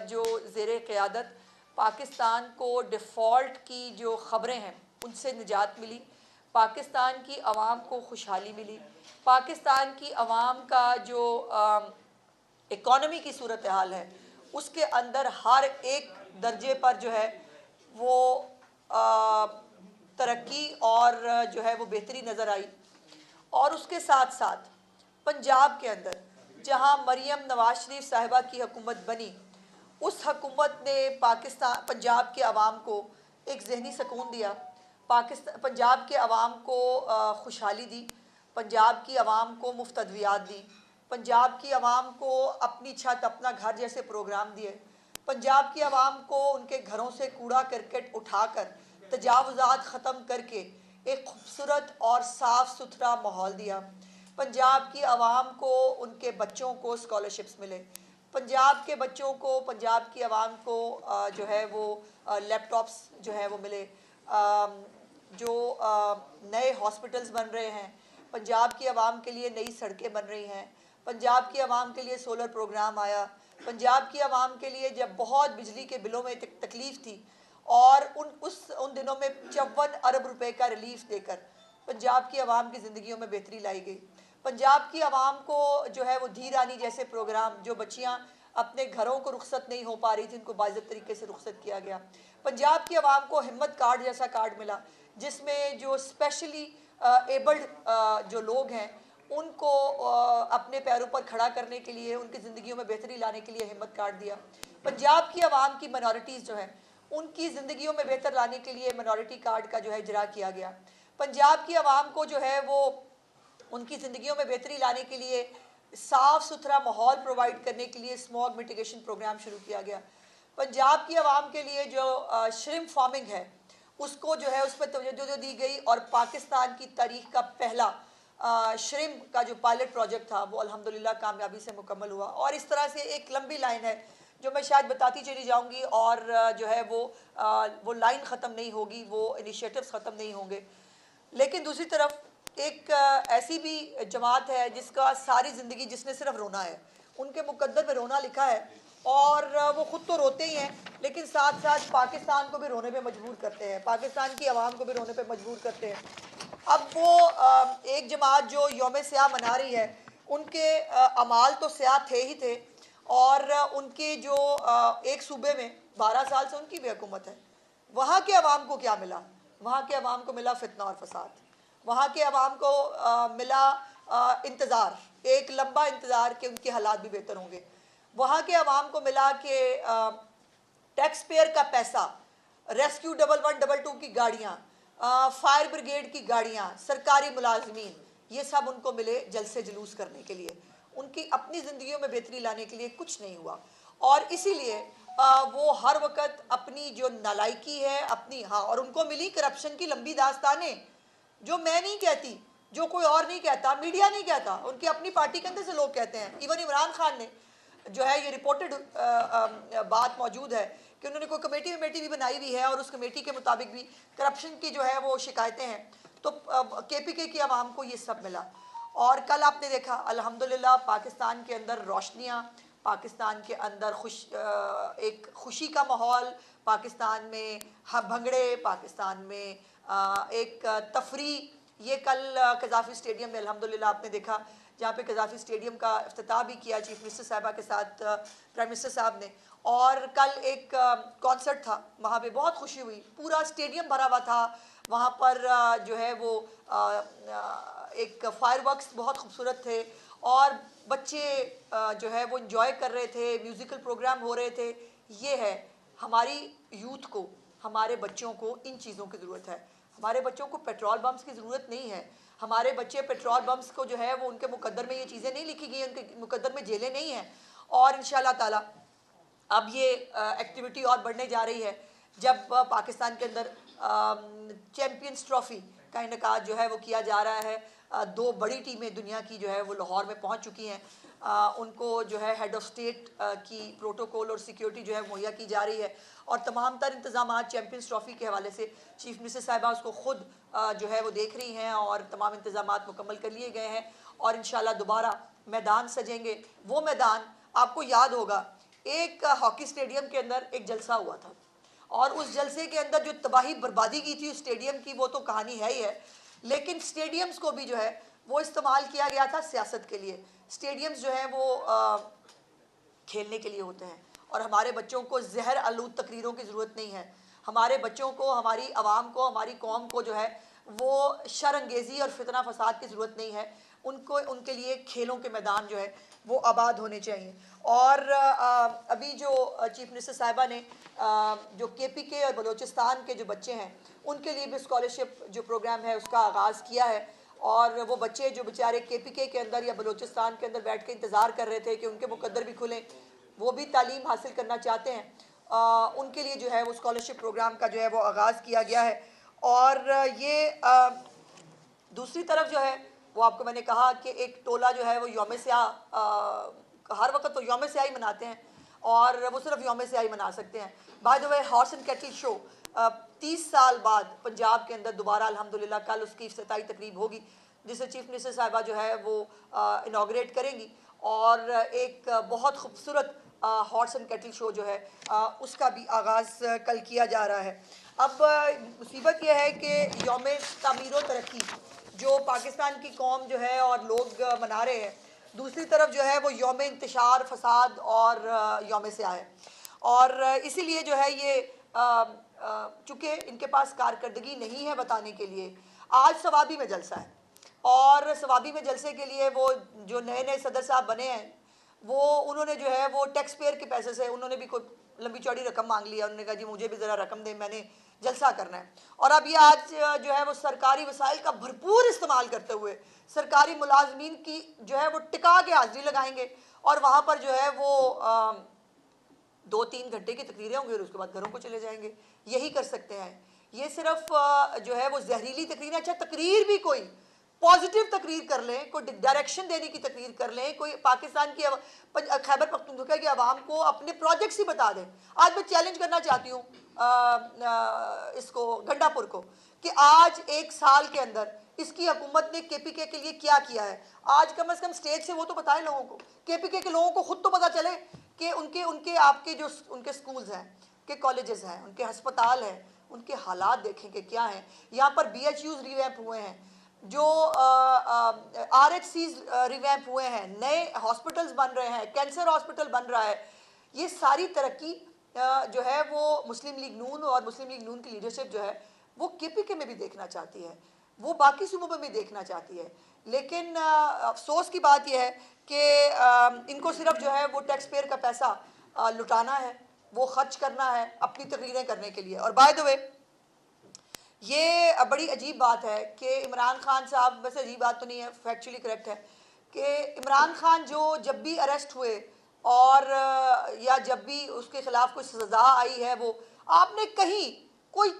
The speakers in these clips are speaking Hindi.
जो ज़ेरे क़यादत पाकिस्तान को डिफ़ॉल्ट की जो ख़बरें हैं उनसे निजात मिली, पाकिस्तान की आवाम को खुशहाली मिली, पाकिस्तान की आवाम का जो इकॉनमी की सूरत हाल है उसके अंदर हर एक दर्जे पर जो है वो तरक्की और जो है वो बेहतरी नज़र आई। और उसके साथ साथ पंजाब के अंदर जहां मरियम नवाज शरीफ साहिबा की हुकूमत बनी, उस हुकूमत ने पाकिस्तान पंजाब के अवाम को एक जहनी सुकून दिया, पाकिस्तान पंजाब के अवाम को खुशहाली दी, पंजाब की आवाम को मुफ्त अद्वियात दी, पंजाब की आवाम को अपनी छत अपना घर जैसे प्रोग्राम दिए, पंजाब की आवाम को उनके घरों से कूड़ा करकट उठाकर तजावुज़ात ख़त्म करके एक खूबसूरत और साफ़ सुथरा माहौल दिया। पंजाब की आवाम को उनके बच्चों को स्कॉलरशिप्स मिले, पंजाब के बच्चों को पंजाब की आवाम को जो है वो लैपटॉप्स जो है वो मिले, जो नए हॉस्पिटल्स बन रहे हैं, पंजाब की आवाम के लिए नई सड़कें बन रही हैं, पंजाब की आवाम के लिए सोलर प्रोग्राम आया, पंजाब की आवाम के लिए जब बहुत बिजली के बिलों में तकलीफ़ थी और उन दिनों में 54 अरब रुपए का रिलीफ देकर पंजाब की आवाम की ज़िंदगियों में बेहतरी लाई गई। पंजाब की आवाम को जो है वो धी रानी जैसे प्रोग्राम, जो बच्चियाँ अपने घरों को रुखसत नहीं हो पा रही थी उनको बाइज़्ज़त तरीके से रुखसत किया गया। पंजाब की आवाम को हिम्मत कार्ड जैसा कार्ड मिला जिसमें जो स्पेशली एबल्ड जो लोग हैं उनको अपने पैरों पर खड़ा करने के लिए, उनकी ज़िंदगियों में बेहतरी लाने के लिए हिम्मत कार्ड दिया। पंजाब की आवाम की माइनॉरिटीज़ जो हैं उनकी ज़िंदगियों में बेहतर लाने के लिए माइनॉरिटी कार्ड का जो है इजरा किया गया। पंजाब की आवाम को जो है वो उनकी ज़िंदगियों में बेहतरी लाने के लिए साफ़ सुथरा माहौल प्रोवाइड करने के लिए स्मॉग मिटिगेशन प्रोग्राम शुरू किया गया। पंजाब की आवाम के लिए जो श्रिम्प फार्मिंग है उसको जो है उस पर तवज्जो दी गई और पाकिस्तान की तारीख का पहला श्रिम्प का जो पायलट प्रोजेक्ट था वो अल्हम्दुलिल्लाह कामयाबी से मुकम्मल हुआ। और इस तरह से एक लंबी लाइन है जो मैं शायद बताती चली जाऊंगी और जो है वो लाइन ख़त्म नहीं होगी, वो इनिशिएटिव्स ख़त्म नहीं होंगे। लेकिन दूसरी तरफ एक ऐसी भी जमात है जिसका सारी ज़िंदगी जिसने सिर्फ रोना है, उनके मुकद्दर में रोना लिखा है और वो ख़ुद तो रोते ही हैं लेकिन साथ साथ पाकिस्तान को भी रोने पे मजबूर करते हैं, पाकिस्तान की आवाम को भी रोने पे मजबूर करते हैं। अब वो एक जमात जो यौम स्याह मना रही है उनके अमाल तो स्याह थे ही थे और उनके जो एक सूबे में 12 साल से उनकी भी हुकूमत है, वहाँ के अवाम को क्या मिला? वहाँ के अवाम को मिला फितना और फसाद, वहाँ के अवाम को मिला इंतज़ार, एक लंबा इंतज़ार कि उनके हालात भी बेहतर होंगे। वहाँ के अवाम को मिला कि टैक्स पेयर का पैसा, रेस्क्यू 1112 की गाड़ियाँ, फायर ब्रिगेड की गाड़ियाँ, सरकारी मुलाजमीन, ये सब उनको मिले जलसे जुलूस करने के लिए, उनकी अपनी ज़िंदगियों में बेहतरी लाने के लिए कुछ नहीं हुआ। और इसीलिए वो हर वक्त अपनी जो नालायकी है अपनी, हाँ, और उनको मिली करप्शन की लंबी दास्तानें जो मैं नहीं कहती, जो कोई और नहीं कहता, मीडिया नहीं कहता, उनकी अपनी पार्टी के अंदर से लोग कहते हैं। इवन इमरान खान ने जो है ये रिपोर्टेड बात मौजूद है कि उन्होंने कोई कमेटी भी बनाई हुई है और उस कमेटी के मुताबिक भी करप्शन की जो है वो शिकायतें हैं। तो KPK की आवाम को ये सब मिला और कल आपने देखा अल्हम्दुलिल्लाह पाकिस्तान के अंदर रोशनियाँ, पाकिस्तान के अंदर एक खुशी का माहौल, पाकिस्तान में भंगड़े, पाकिस्तान में एक तफरी। ये कल कज़ाफ़ी स्टेडियम में अल्हम्दुलिल्लाह आपने देखा जहाँ पे कज़ाफ़ी स्टेडियम का इफ्तिताह भी किया चीफ मिनिस्टर साहिबा के साथ प्राइम मिनिस्टर साहब ने। और कल एक कॉन्सर्ट था, वहाँ पे बहुत खुशी हुई, पूरा स्टेडियम भरा हुआ था। वहाँ पर जो है वो एक फायरवर्क्स बहुत खूबसूरत थे और बच्चे जो है वो इंजॉय कर रहे थे, म्यूज़िकल प्रोग्राम हो रहे थे। ये है हमारी यूथ को, हमारे बच्चों को इन चीज़ों की ज़रूरत है। हमारे बच्चों को पेट्रोल बम्स की ज़रूरत नहीं है। हमारे बच्चे पेट्रोल बम्स को जो है वो उनके मुकद्दर में ये चीज़ें नहीं लिखी गई, उनके मुकद्दर में जेलें नहीं हैं। और इंशाअल्लाह ताला अब ये एक्टिविटी और बढ़ने जा रही है जब पाकिस्तान के अंदर चैम्पियंस ट्रॉफ़ी का इनेकाद जो है वो किया जा रहा है। दो बड़ी टीमें दुनिया की जो है वो लाहौर में पहुंच चुकी हैं। उनको जो है हेड ऑफ़ स्टेट की प्रोटोकॉल और सिक्योरिटी जो है मुहैया की जा रही है और तमाम तर इंतजाम चैम्पियंस ट्रॉफ़ी के हवाले से चीफ मिनिस्टर साहिबा उसको ख़ुद जो है वो देख रही हैं और तमाम इंतजाम मुकम्मल कर लिए गए हैं और इंशाअल्लाह दोबारा मैदान सजेंगे। वो मैदान आपको याद होगा एक हॉकी स्टेडियम के अंदर एक जलसा हुआ था, और उस जलसे के अंदर जो तबाही बर्बादी की थी उस स्टेडियम की, वो तो कहानी है ही है। लेकिन स्टेडियम्स को भी जो है वो इस्तेमाल किया गया था सियासत के लिए। स्टेडियम्स जो है वो खेलने के लिए होते हैं, और हमारे बच्चों को जहर आलूद तकरीरों की ज़रूरत नहीं है। हमारे बच्चों को, हमारी आवाम को, हमारी कौम को जो है वो शरअंगेज़ी और फितना फसाद की ज़रूरत नहीं है। उनको, उनके लिए खेलों के मैदान जो है वो आबाद होने चाहिए। और अभी जो चीफ मिनिस्टर साहिबा ने जो KPK और बलूचिस्तान के जो बच्चे हैं उनके लिए भी स्कॉलरशिप जो प्रोग्राम है उसका आगाज़ किया है। और वो बच्चे जो बेचारे KPK के अंदर या बलूचिस्तान के अंदर बैठ के इंतज़ार कर रहे थे कि उनके मुकद्दर भी खुलें, वो भी तालीम हासिल करना चाहते हैं, उनके लिए जो है वो स्कॉलरशिप प्रोग्राम का जो है वो आगाज़ किया गया है। और ये दूसरी तरफ जो है वो आपको मैंने कहा कि एक टोला जो है वो यौम स्याह, हर वक्त तो यौम स्याह ही मनाते हैं, और वो सिर्फ यौम स्याह ही मना सकते हैं। By the way horse and cattle show 30 साल बाद पंजाब के अंदर दोबारा अल्हम्दुलिल्लाह कल उसकी इफ्तिताई तकरीब होगी, जिसे चीफ मिनिस्टर साहिबा जो है वो इनाग्रेट करेंगी, और एक बहुत खूबसूरत हॉर्स एंड कैटल शो जो है उसका भी आगाज़ कल किया जा रहा है। अब मुसीबत यह है कि यौम तामीर व तरक्की जो पाकिस्तान की कौम जो है और लोग मना रहे हैं, दूसरी तरफ जो है वो यौम इंतशार फसाद और यौम स्याह है। और इसीलिए जो है ये चूँकि इनके पास कारकर्दगी नहीं है बताने के लिए, आज सवाबी में जलसा है, और सवाबी में जलसे के लिए वो जो नए नए सदर साहब बने हैं वो उन्होंने जो है वो टैक्स पेयर के पैसे से उन्होंने भी कोई लंबी चौड़ी रकम मांग लिया। उन्होंने कहा जी मुझे भी ज़रा रकम दें, मैंने जलसा करना है। और अब ये आज जो है वो सरकारी वसाइल का भरपूर इस्तेमाल करते हुए सरकारी मुलाजमीन की जो है वो टिका के हाजिरी लगाएंगे, और वहाँ पर जो है वो 2-3 घंटे की तकरीरें होंगी और उसके बाद घरों को चले जाएंगे। यही कर सकते हैं। ये सिर्फ जो है वो जहरीली तकरीर, अच्छा तकरीर भी कोई पॉजिटिव तकरीर कर लें, कोई डायरेक्शन देने की तकरीर कर लें, कोई पाकिस्तान की खैबर पख्तूनख्वा की आवाम को अपने प्रोजेक्ट्स ही बता दें। आज मैं चैलेंज करना चाहती हूँ इसको गंडापुर को कि आज 1 साल के अंदर इसकी हुकूमत ने KPK के लिए क्या किया है। आज कम से कम स्टेज से वो तो बताएं लोगों को, KPK के लोगों को खुद तो पता चले कि उनके आपके जो उनके स्कूल्स हैं, के कॉलेजेस हैं, उनके अस्पताल हैं, उनके हालात देखें कि क्या हैं। यहाँ पर BHUs रिवैम्प हुए हैं, जो RHCs रिवैम्प हुए हैं, नए हॉस्पिटल्स बन रहे हैं, कैंसर हॉस्पिटल बन रहा है। ये सारी तरक्की जो है वो मुस्लिम लीग नून और मुस्लिम लीग नून की लीडरशिप जो है वो KPK में भी देखना चाहती है, वो बाकी सूबों में भी देखना चाहती है। लेकिन अफसोस की बात यह है कि इनको सिर्फ जो है वो टैक्स पेयर का पैसा लुटाना है, वो खर्च करना है अपनी तकरीरें करने के लिए। और बाय द वे ये बड़ी अजीब बात है कि इमरान खान साहब, वैसे अजीब बात तो नहीं है, फैक्चुअली करेक्ट है कि इमरान खान जो जब भी अरेस्ट हुए और या जब भी उसके खिलाफ कोई सज़ा आई है, वो आपने कहीं कोई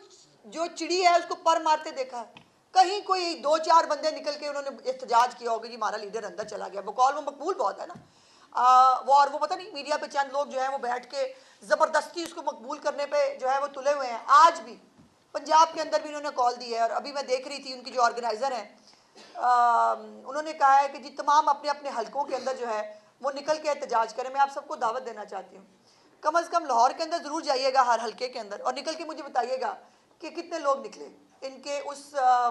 जो चिड़ी है उसको पर मारते देखा है? कहीं कोई 2-4 बंदे निकल के उन्होंने एहतजाज किया होगा जी हमारा लीडर अंदर चला गया? बकौल वो मकबूल बहुत है ना, वो और वो पता नहीं मीडिया पे चंद लोग जो है वो बैठ के ज़बरदस्ती उसको मकबूल करने पे जो है वो तुले हुए हैं। आज भी पंजाब के अंदर भी उन्होंने कॉल दी है, और अभी मैं देख रही थी उनकी जो ऑर्गेनाइज़र हैं उन्होंने कहा है कि जी तमाम अपने अपने हलकों के अंदर जो है वो निकल के एहतजाज करें। मैं आप सबको दावत देना चाहती हूँ, कम अज़ कम लाहौर के अंदर ज़रूर जाइएगा हर हलके के अंदर, और निकल के मुझे बताइएगा कि कितने लोग निकले इनके उस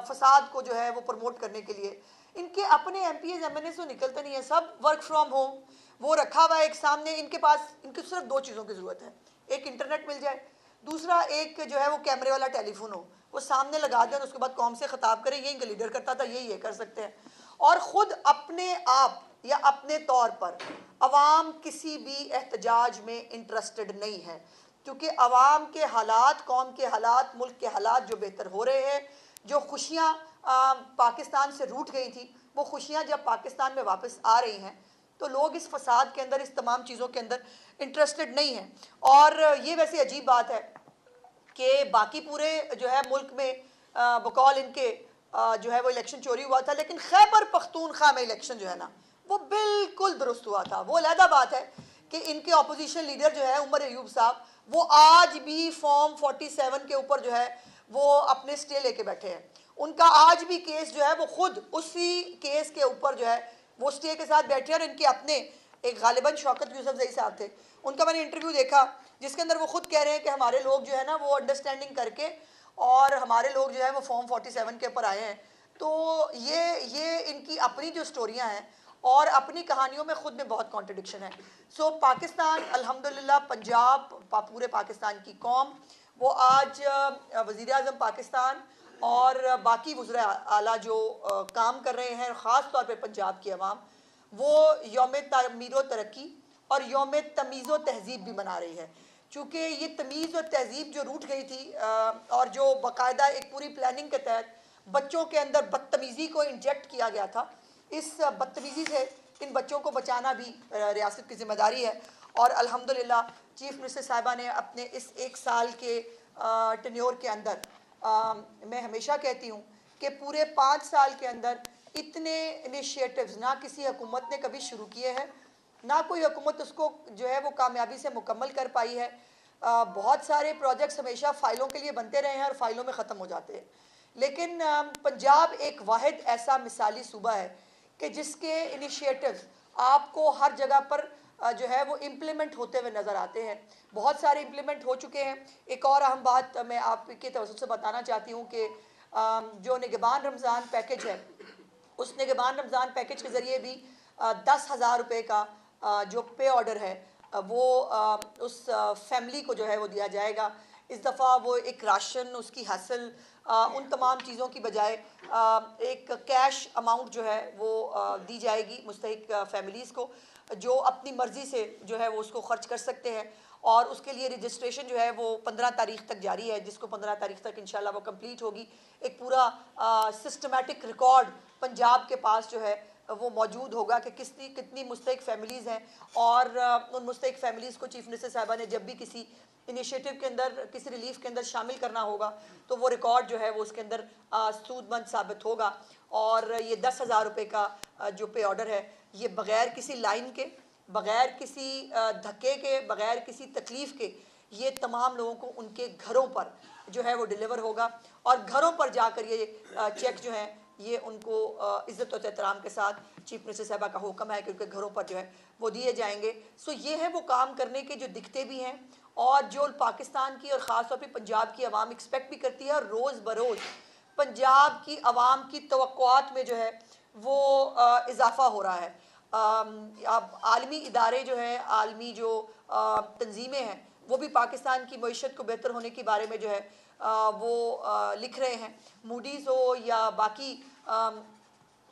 फसाद को जो है वो प्रमोट करने के लिए। इनके अपने MPs MNAs तो निकलते नहीं है, सब वर्क फ्रॉम होम वो रखा हुआ है एक सामने इनके पास। इनकी सिर्फ 2 चीज़ों की ज़रूरत है, एक इंटरनेट मिल जाए, दूसरा एक जो है वो कैमरे वाला टेलीफोन हो, वो सामने लगा दें, उसके बाद कौम से ख़िताब करें। ये इनका लीडर करता था, ये कर सकते हैं। और ख़ुद अपने आप या अपने तौर पर अवाम किसी भी एहतजाज में इंटरेस्टेड नहीं है, क्योंकि अवाम के हालात, कौम के हालात, मुल्क के हालात जो बेहतर हो रहे हैं, जो खुशियाँ पाकिस्तान से रूठ गई थी वो खुशियाँ जब पाकिस्तान में वापस आ रही हैं तो लोग इस फसाद के अंदर, इस तमाम चीज़ों के अंदर इंटरेस्टेड नहीं हैं। और ये वैसे अजीब बात है कि बाकी पूरे जो है मुल्क में बकौल इनके जो है वो इलेक्शन चोरी हुआ था, लेकिन खैबर पख्तूनख्वा में इलेक्शन जो है ना वो बिल्कुल दुरुस्त हुआ था। वो अलहदा बात है कि इनके अपोजिशन लीडर जो है उमर अयूब साहब, वो आज भी फॉर्म 47 के ऊपर जो है वो अपने स्टे लेके बैठे हैं। उनका आज भी केस जो है वो खुद उसी केस के ऊपर जो है वो स्टे के साथ बैठे हैं, और इनके अपने एक गालिबन शौकत यूसुफजई साहब थे, उनका मैंने इंटरव्यू देखा जिसके अंदर वो खुद कह रहे हैं कि हमारे लोग जो है ना वो अंडरस्टैंडिंग करके और हमारे लोग जो है वो फॉर्म 47 के ऊपर आए हैं। तो ये इनकी अपनी जो स्टोरियां हैं और अपनी कहानियों में खुद में बहुत कॉन्ट्रडिक्शन है। सो पाकिस्तान अल्हम्दुलिल्लाह, पंजाब, पूरे पाकिस्तान की कौम वो आज वज़ीर आज़म पाकिस्तान और बाकी वज़रा आला जो काम कर रहे हैं, ख़ास तौर पे पंजाब की आवाम, वो यौम तामीर व तरक्की और यौम तमीज़ व तहज़ीब भी मना रही है। चूँकि ये तमीज़ और तहज़ीब जो रूठ गई थी और जो बाकायदा एक पूरी प्लानिंग के तहत बच्चों के अंदर बदतमीज़ी को इंजेक्ट किया गया था, इस बदतमीज़ी से इन बच्चों को बचाना भी रियासत की ज़िम्मेदारी है। और अल्हम्दुलिल्लाह चीफ़ मिनिस्टर साहिबा ने अपने इस 1 साल के टेन्योर के अंदर, मैं हमेशा कहती हूँ कि पूरे 5 साल के अंदर इतने इनिशिएटिव्स ना किसी हुकूमत ने कभी शुरू किए हैं, ना कोई हुकूमत उसको जो है वो कामयाबी से मुकम्मल कर पाई है। बहुत सारे प्रोजेक्ट्स हमेशा फ़ाइलों के लिए बनते रहे हैं और फ़ाइलों में ख़त्म हो जाते हैं, लेकिन पंजाब एक वाहिद ऐसा मिसाली सूबा है कि जिसके इनिशिएटिव्स आपको हर जगह पर जो है वो इम्प्लीमेंट होते हुए नज़र आते हैं। बहुत सारे इम्प्लीमेंट हो चुके हैं। एक और अहम बात मैं आपके तवज्जुह से बताना चाहती हूँ कि जो निगहबान रमज़ान पैकेज है, उस निगहबान रमज़ान पैकेज के ज़रिए भी 10,000 रुपये का जो पे ऑर्डर है वो उस फैमिली को जो है वो दिया जाएगा। इस दफ़ा वो एक राशन उसकी हासिल उन तमाम चीज़ों की बजाय एक कैश अमाउंट जो है वो दी जाएगी मुस्तहिक फैमिलीज़ को, जो अपनी मर्ज़ी से जो है वो उसको ख़र्च कर सकते हैं। और उसके लिए रजिस्ट्रेशन जो है वो 15 तारीख तक जारी है, जिसको 15 तारीख तक इंशाल्लाह वो कंप्लीट होगी। एक पूरा सिस्टमेटिक रिकॉर्ड पंजाब के पास जो है वो मौजूद होगा कि कितनी मुस्तहिक फैमिलीज़ हैं और उन मुस्तहिक फैमिलीज़ को चीफ मिनिस्टर साहिबा ने जब भी किसी इनिशिएटिव के अंदर, किसी रिलीफ के अंदर शामिल करना होगा तो वो रिकॉर्ड जो है वो उसके अंदर सूदमंद साबित होगा। और ये 10,000 रुपये का जो पे ऑर्डर है, ये बग़ैर किसी लाइन के, बग़ैर किसी धक्के के, बग़ैर किसी तकलीफ़ के, ये तमाम लोगों को उनके घरों पर जो है वो डिलीवर होगा। और घरों पर जाकर ये चेक जो है ये उनको इज़्ज़त और एहतराम के साथ चीफ मिनिस्टर साहबा का हुक्म है कि उनके घरों पर जो है वो दिए जाएंगे। सो ये है वो काम करने के जो दिखते भी हैं और जो पाकिस्तान की और ख़ास तौर पर पंजाब की आवाम एक्सपेक्ट भी करती है। और रोज़ बरोज़ पंजाब की आवाम की तवक्कुआत में जो है वो इजाफ़ा हो रहा है। अब आलमी इदारे जो हैं, आलमी जो तंजीमें हैं, वो भी पाकिस्तान की मईशत को बेहतर होने के बारे में जो है वो लिख रहे हैं। मूडीज़ हो या बाकी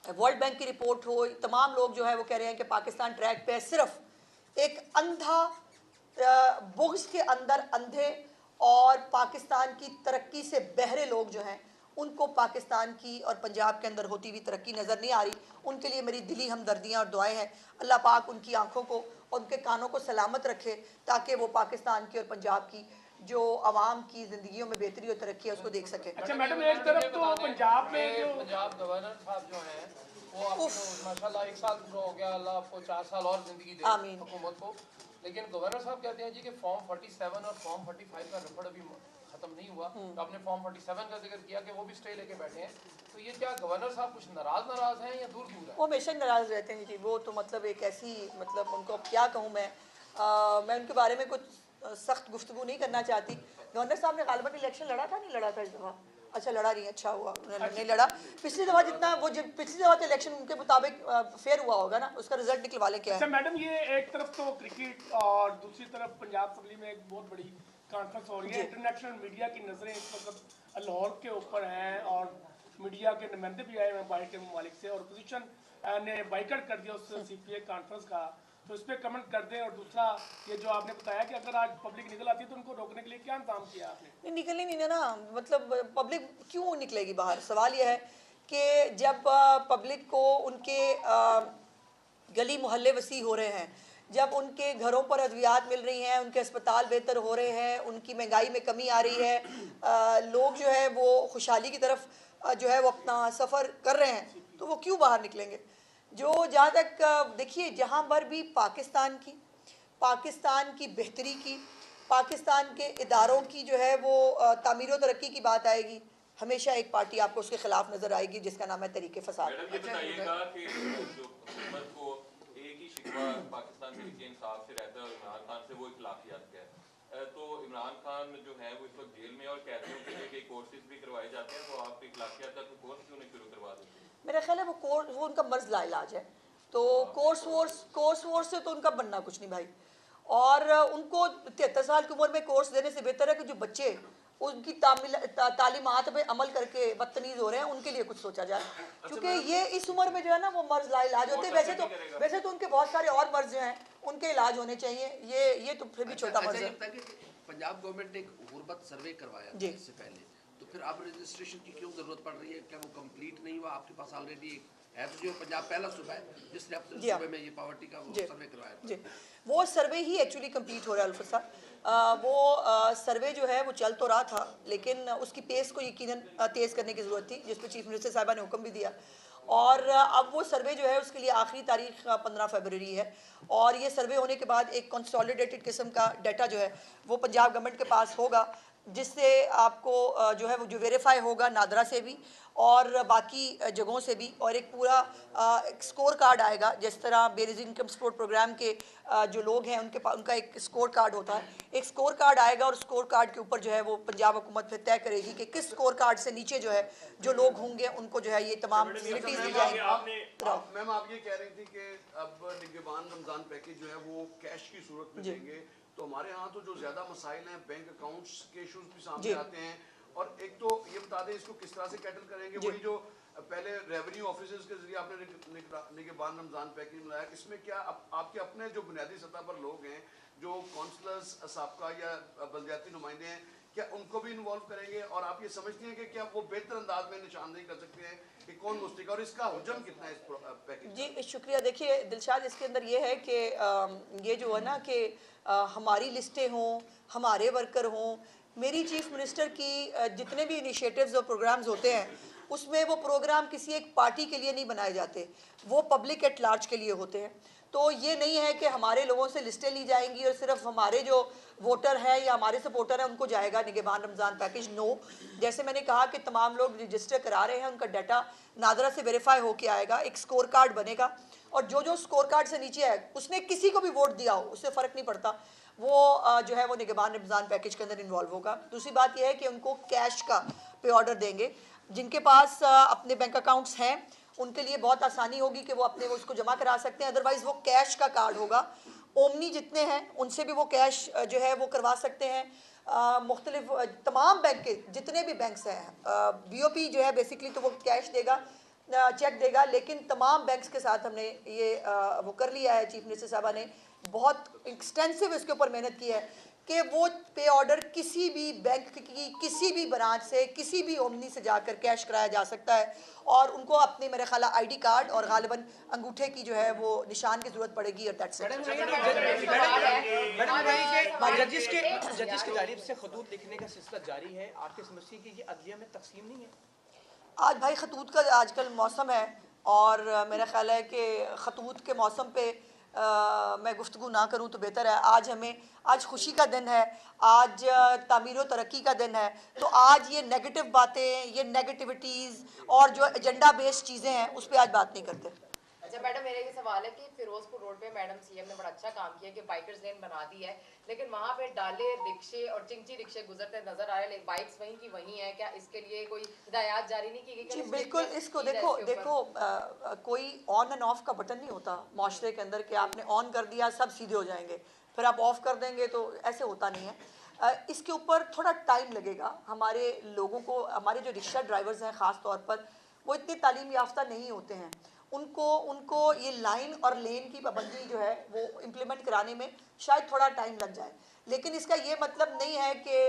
वर्ल्ड बैंक की रिपोर्ट हो, तमाम लोग जो है वो कह रहे हैं कि पाकिस्तान ट्रैक पे है। सिर्फ एक अंधा बुग़्ज़ के अंदर अंधे और पाकिस्तान की तरक्की से बहरे लोग जो हैं उनको पाकिस्तान की और पंजाब के अंदर होती हुई तरक्की नज़र नहीं आ रही। उनके लिए मेरी दिली हमदर्दियाँ और दुआएं हैं। अल्लाह पाक उनकी आंखों को और उनके कानों को सलामत रखे ताकि वो पाकिस्तान की और पंजाब की जो आवाम की ज़िंदगियों में बेहतरी और तरक्की है उसको देख सके। अच्छा मैडम, एक तरफ तो पंजाब में जो पंजाब गवर्नर साहब जो हैं वो आपको माशाल्लाह 1 साल पूरा हो गया, अल्लाह आपको 4 साल और ज़िंदगी दे हुकूमत को, लेकिन गवर्नर साहब कहते हैं जी कि फॉर्म 47 और फॉर्म 45 का रफड़ अभी ख़त्म नहीं हुआ। तो आपने फॉर्म 47 का जिक्र किया कि वो भी स्टे लेके बैठे हैं, तो ये क्या गवर्नर साहब कुछ नाराज़ हैं या दूर है? वो हमेशा नाराज़ रहते हैं जी। वो तो मतलब एक ऐसी, मतलब उनको अब क्या कहूँ मैं उनके बारे में कुछ सख्त गुफ्तगू नहीं करना चाहती। गवर्नर साहब ने गालिबन इलेक्शन लड़ा था, नहीं लड़ा था इस दफ़ा? अच्छा लड़ा नहीं, अच्छा हुआ उन्होंने नहीं लड़ा। पिछली दफ़ा जितना वो पिछली दफ़ा तो इलेक्शन उनके मुताबिक फेयर हुआ होगा ना, उसका रिजल्ट निकलवा लें क्या है। अच्छा मैडम, ये एक तरफ तो क्रिकेट और दूसरी तरफ पंजाब असम्बली में एक बहुत बड़ी कॉन्फ्रेंस हो रही है। इंटरनेशनल मीडिया की नज़रें इस वक्त लाहौर के ऊपर हैं और मीडिया के नुमाइंदे भी आए हैं बाहर के ममालिक से, और अपोजिशन ने बाइकआउट कर दिया उस CPA कॉन्फ्रेंस का, तो इस पर कमेंट कर दें। और दूसरा ये जो आपने बताया कि अगर आज पब्लिक निकल आती है तो उनको रोकने के लिए क्या इंतजाम किया आपने? नहीं, निकलनी नहीं ना, मतलब पब्लिक क्यों निकलेगी बाहर? सवाल यह है कि जब पब्लिक को उनके गली मोहल्ले वसी हो रहे हैं, जब उनके घरों पर अद्वियात मिल रही हैं, उनके अस्पताल बेहतर हो रहे हैं, उनकी महंगाई में कमी आ रही है, लोग जो है वो खुशहाली की तरफ जो है वो अपना सफ़र कर रहे हैं, तो वो क्यों बाहर निकलेंगे? जो जहाँ तक देखिए, जहाँ पर भी पाकिस्तान की बेहतरी की, पाकिस्तान के इदारों की जो है वो तामीर व तरक्की की बात आएगी, हमेशा एक पार्टी आपको उसके खिलाफ नजर आएगी जिसका नाम है तहरीक फसाद। मैडम ये बताइएगा कि जो हुकूमत को एक ही सूबा पाकिस्तान तरीके इंसाफ से रहता है और इमरान खान से वो इख्लाकियात का है, तो इमरान खान जो है वो इस वक्त जेल में और कैदियों के लिए कई कोर्सेज भी करवाए जाते हैं, तो आप इख्लाकियात का कोर्स क्यों नहीं शुरू करवा देते? मेरा ख्याल है वो उनका मर्ज लाइलाज है, तो कोर्स वोर्स से तो उनका बनना कुछ नहीं भाई। और उनको 73 साल की उम्र में कोर्स देने से बेहतर है कि जो बच्चे उनकी तालीमात पे अमल करके बदतमीज हो रहे हैं उनके लिए कुछ सोचा जाए, क्योंकि ये इस उम्र में जो है ना वो मर्ज लाइलाज होते हैं। वैसे तो उनके बहुत सारे और मर्ज जो हैं उनके इलाज होने चाहिए, ये तो फिर भी छोटा मर्ज है। पंजाब गवर्नमेंट ने एक गुरबत सर्वे करवाया था इससे पहले, तो फिर अब रजिस्ट्रेशन की क्यों जरूरत पड़ रही है? क्या वो कंप्लीट नहीं हुआ? आपके पास ऑलरेडी है तो जो पंजाब पहला सूबा है जिसने अपने सूबे में ये पॉवर्टी का वो सर्वे करवाया था। जी, वो सर्वे ही एक्चुअली कंप्लीट हो रहा है अल्फत साहब। वो सर्वे जो है वो चल तो रहा था, लेकिन उसकी पेस को यकीनन तेज़ करने की ज़रूरत थी, जिस पर चीफ मिनिस्टर साहिबा ने हुक्म भी दिया। और अब वो सर्वे जो है उसके लिए आखिरी तारीख 15 फरवरी है, और ये सर्वे होने के बाद एक कंसोलिडेटेड किस्म का डाटा जो है वो पंजाब गवर्नमेंट के पास होगा, जिससे आपको जो है वो जो वेरीफाई होगा नादरा से भी और बाकी जगहों से भी, और एक पूरा एक स्कोर कार्ड आएगा। जिस तरह बेसिक इनकम सपोर्ट प्रोग्राम के जो लोग हैं उनके पास उनका एक स्कोर कार्ड होता है, एक स्कोर कार्ड आएगा, और स्कोर कार्ड के ऊपर जो है वो पंजाब हुकूमत फिर तय करेगी कि किस स्कोर कार्ड से नीचे जो है जो लोग होंगे उनको जो है ये तमाम फैसिलिटीज दी जाएंगी। मैम आप ये कह रही थी कि अब निगहबान रमजान पैकेज जो है वो कैश की सूरत में देंगे, तो हमारे यहाँ तो जो ज्यादा मसाइल हैं बैंक अकाउंट्स के इश्यूज भी सामने आते हैं, और एक तो ये बता दें इसको किस तरह से कैटल करेंगे? वही जो पहले रेवेन्यू ऑफिसर्स के जरिए आपने निगहबान रमजान पैकेज बनाया, इसमें क्या आपके अपने जो बुनियादी सतह पर लोग हैं जो काउंसलर्स साबका या बलदियाती नुमाइंदे हैं, क्या उनको भी इन्वॉल्व करेंगे? और आप ये समझती हैं कि क्या वो बेहतर अंदाज में निशानदेही कर सकते हैं कि कौन मुस्तक, और इसका हुजम कितना है इस पैकेज? जी शुक्रिया। देखिए दिलशाद, इसके अंदर ये है कि ये जो है ना कि हमारी लिस्टें हों, हमारे वर्कर हों, मेरी चीफ मिनिस्टर की जितने भी इनिशिएटिव्स और प्रोग्राम्स होते हैं उसमें वो प्रोग्राम किसी एक पार्टी के लिए नहीं बनाए जाते, वो पब्लिक एट लार्ज के लिए होते हैं। तो ये नहीं है कि हमारे लोगों से लिस्टें ली जाएंगी और सिर्फ हमारे जो वोटर हैं या हमारे सपोर्टर हैं उनको जाएगा निगहबान रमज़ान पैकेज। नो, जैसे मैंने कहा कि तमाम लोग रजिस्टर करा रहे हैं, उनका डाटा नादरा से वेरीफाई होके आएगा, एक स्कोर कार्ड बनेगा, और जो स्कोर कार्ड से नीचे है उसने किसी को भी वोट दिया हो उससे फ़र्क नहीं पड़ता, वो जो है वो निगहबान रमज़ान पैकेज के अंदर इन्वॉल्व होगा। दूसरी बात यह है कि उनको कैश का पे ऑर्डर देंगे, जिनके पास अपने बैंक अकाउंट्स हैं उनके लिए बहुत आसानी होगी कि वो अपने वो उसको जमा करा सकते हैं, अदरवाइज़ वो कैश का कार्ड होगा। ओमनी जितने हैं उनसे भी वो कैश जो है वो करवा सकते हैं। मुख्तलिफ तमाम बैंक के जितने भी बैंक्स हैं, BOP जो है बेसिकली तो वो कैश देगा, चेक देगा, लेकिन तमाम बैंक्स के साथ हमने ये वो कर लिया है। चीफ मिनिस्टर साहबा ने बहुत एक्सटेंसिव इसके ऊपर मेहनत की है कि वो पे ऑर्डर किसी भी बैंक की किसी भी ब्रांच से किसी भी ओमनी से जाकर कैश कराया जा सकता है, और उनको अपने मेरे ख्याल ID कार्ड और गालिबन अंगूठे की जो है वो निशान की जरूरत पड़ेगी, और दैट्स इट। जजिस की जानिब से खतूत लिखने का सिलसिला जारी है, आपके समझती है कि ये अदलिया में तकसीम नहीं है? आज भाई खतूत का आजकल मौसम है, और मेरा ख्याल है कि खतूत के मौसम पे मैं गुफ्तगू ना करूं तो बेहतर है। आज खुशी का दिन है, आज तामीर व तरक्की का दिन है, तो आज ये नेगेटिव बातें, ये नेगेटिविटीज़ और जो एजेंडा बेस्ड चीज़ें हैं उस पर आज बात नहीं करते। अच्छा मैडम, मेरा ये सवाल है कि फिरोजपुर रोड पे मैडम CM ने बड़ा अच्छा काम किया कि बाइकर्स लेन बना दी है, लेकिन वहाँ पे डाले रिक्शे और चिंची रिक्शे गुजरते नजर आ रहे हैं, बाइक्स वहीं की वहीं है, क्या इसके लिए कोई हिदायत जारी नहीं की गई? बिल्कुल, इसको देखो कोई ऑन एंड ऑफ का बटन नहीं होता माशरे के अंदर कि आपने ऑन कर दिया सब सीधे हो जाएंगे, फिर आप ऑफ कर देंगे, तो ऐसे होता नहीं है। इसके ऊपर थोड़ा टाइम लगेगा। हमारे लोगों को, हमारे जो रिक्शा ड्राइवर्स हैं ख़ास तौर पर, वो इतने तालीम याफ्ता नहीं होते हैं, उनको ये लाइन और लेन की पाबंदी जो है वो इम्प्लीमेंट कराने में शायद थोड़ा टाइम लग जाए, लेकिन इसका ये मतलब नहीं है कि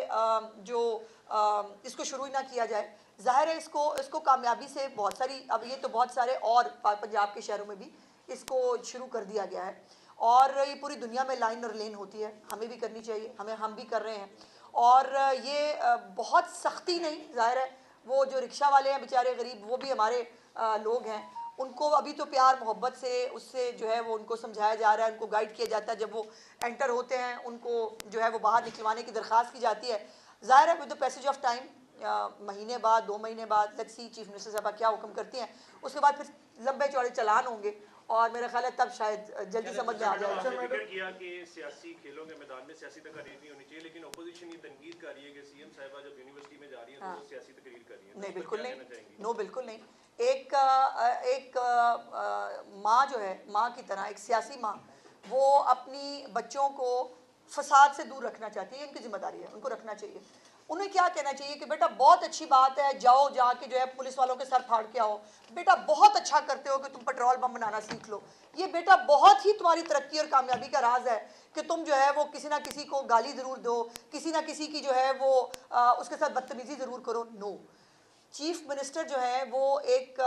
इसको शुरू ही ना किया जाए। ज़ाहिर है इसको कामयाबी से बहुत सारी, अब ये तो बहुत सारे और पंजाब के शहरों में भी इसको शुरू कर दिया गया है, और ये पूरी दुनिया में लाइन और लेन होती है, हमें भी करनी चाहिए, हम भी कर रहे हैं। और ये बहुत सख्ती नहीं, ज़ाहिर है वो जो रिक्शा वाले हैं बेचारे गरीब, वो भी हमारे लोग हैं, उनको अभी तो प्यार मोहब्बत से उससे जो है वो उनको समझाया जा रहा है, उनको गाइड किया जाता है। जब वो एंटर होते हैं उनको जो है वो बाहर निकलवाने की दरख्वास्त की जाती है। ज़ाहिर है with the passage of time, महीने बाद 2 महीने बाद लेट्स सी चीफ मिनिस्टर साहब क्या हुक्म करती हैं, उसके बाद फिर लंबे चौड़े चलान होंगे और मेरा ख्याल है तब शायद जल्दी समझ में आ जाएगा। जिक्र किया कि सियासी खेलों के मैदान में सियासी तकरीर नहीं होनी चाहिए, लेकिन अपोजिशन ये तनकीद कर रही है कि सीएम साहिबा जब यूनिवर्सिटी में जा रही है तो वो सियासी तकरीर कर रही है। नहीं, बिल्कुल नहीं, नो बिल्कुल नहीं। एक माँ जो है, माँ की तरह एक सियासी माँ, वो अपनी बच्चों को फसाद से दूर रखना चाहती है, उनकी जिम्मेदारी है, उनको रखना चाहिए। उन्हें क्या कहना चाहिए कि बेटा बहुत अच्छी बात है, जाओ जाके जो है पुलिस वालों के सर फाड़ के आओ, बेटा बहुत अच्छा करते हो कि तुम पेट्रोल बम बनाना सीख लो, ये बेटा बहुत ही तुम्हारी तरक्की और कामयाबी का राज है कि तुम जो है वो किसी ना किसी को गाली ज़रूर दो, किसी ना किसी की जो है वो उसके साथ बदतमीज़ी ज़रूर करो। नो, चीफ मिनिस्टर जो है वो एक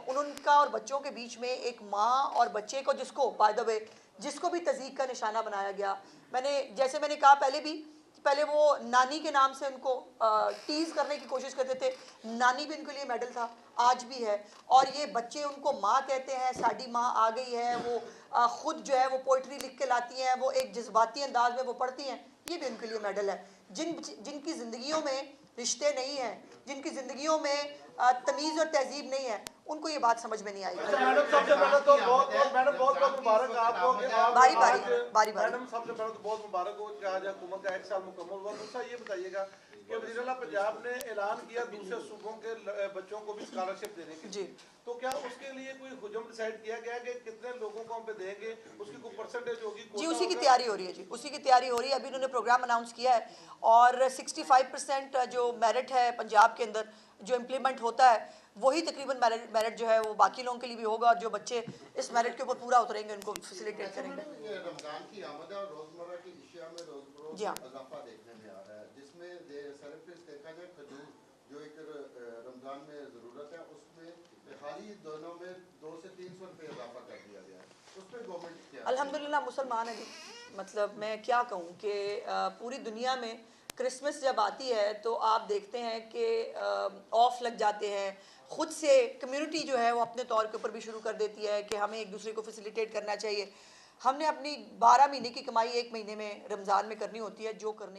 उनका और बच्चों के बीच में एक माँ और बच्चे को, जिसको बाय द वे जिसको भी तज़ीक का निशाना बनाया गया, जैसे मैंने कहा पहले वो नानी के नाम से उनको टीज़ करने की कोशिश करते थे, नानी भी उनके लिए मेडल था, आज भी है, और ये बच्चे उनको माँ कहते हैं, साडी माँ आ गई है, वो ख़ुद जो है वो पोइट्री लिख के लाती हैं, वो एक जज्बाती अंदाज में वो पढ़ती हैं, ये भी उनके लिए मेडल है। जिनकी ज़िंदगियों में रिश्ते नहीं हैं, जिनकी ज़िंदगियों में तमीज़ और तहजीब नहीं है, उनको ये बात समझ में नहीं आई। मैडम सबसे पहले तो बहुत मुबारक आपको कि आप बारी मैडम सबसे पहले तो बहुत मुबारक हो कि आज हुकूमत का 1 साल मुकम्मल हुआ। दूसरा ये बताइएगा कि वज़ीर-ए-आला पंजाब ने ऐलान किया दूसरे सूबों के बच्चों को भी स्कॉलरशिप देने की जी, तो क्या उसके लिए कोई हुजम डिसाइड किया गया कि कितने लोगों को हम पे देंगे, उसकी कोई परसेंटेज होगी? जी उसी की तैयारी हो रही है, जी उसी की तैयारी हो रही है। अभी उन्होंने प्रोग्राम अनाउंस किया है और 65% जो मेरिट है पंजाब के अंदर जो इम्प्लीमेंट होता है, वही तकरीबन मेरिट जो है वो बाकी लोगों के लिए भी होगा, और जो बच्चे इस मेरिट के ऊपर पूरा उतरेंगे उनको फैसिलिटेट करेंगे। रमजान की आमद और रोजमर्रा की अशिया में रोज इजाफा देखने में आ रहा है, जिसमें सरफेस देखा जाए खजूर जो एक रमजान में ज़रूरत है, उसमें हाल ही दोनों में 200 से 300 रुपये इजाफा कर दिया गया है, उस पर गवर्नमेंट क्या? अल्हम्दुलिल्लाह मुसलमान है जी, मतलब मैं क्या कहूँ कि पूरी दुनिया में क्रिसमस जब आती है तो आप देखते हैं कि ऑफ लग जाते हैं, ख़ुद से कम्युनिटी जो है वो अपने तौर के ऊपर भी शुरू कर देती है कि हमें एक दूसरे को फैसिलिटेट करना चाहिए। हमने अपनी 12 महीने की कमाई 1 महीने में रमज़ान में करनी होती है, जो करने